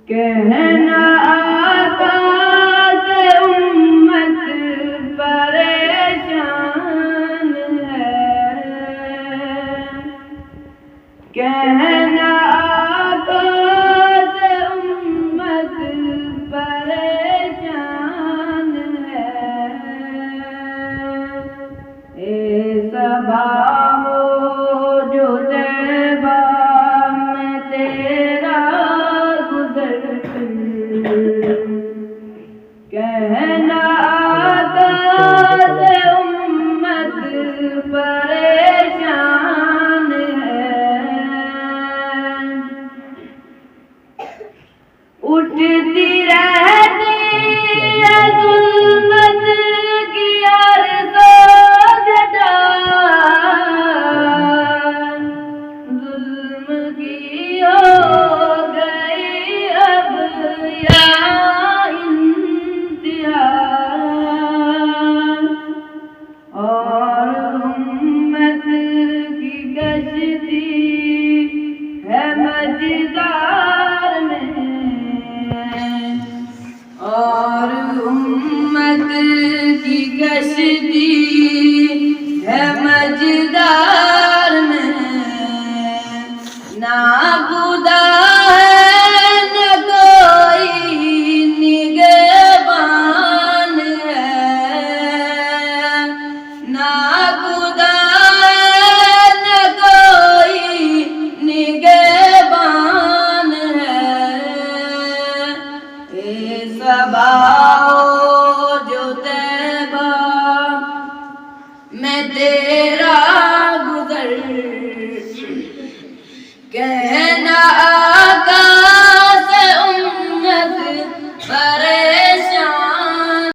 کہنا آقا سے امت پریشان ہے، کہنا آقا سے امت پریشان ہے، اے صبا ہو جو طیبہ میں تیرا گزر، کہنا آقا سے امت پریشان ہے، اٹھتی رہتی ہے ظلمت کی عرض و جدا، ظلم کی ہو گئی اب یا انتہا، اور امت کی کشتی ہے مجدار میں، اور امت کی کشتی ہے مجدار میں، نہ خدا ہے نہ کوئی نگہبان ہے، نہ خدا ہے نہ کوئی نگہبان ہے، اے صبا جو طیبہ میں تیرا گزر، کہنا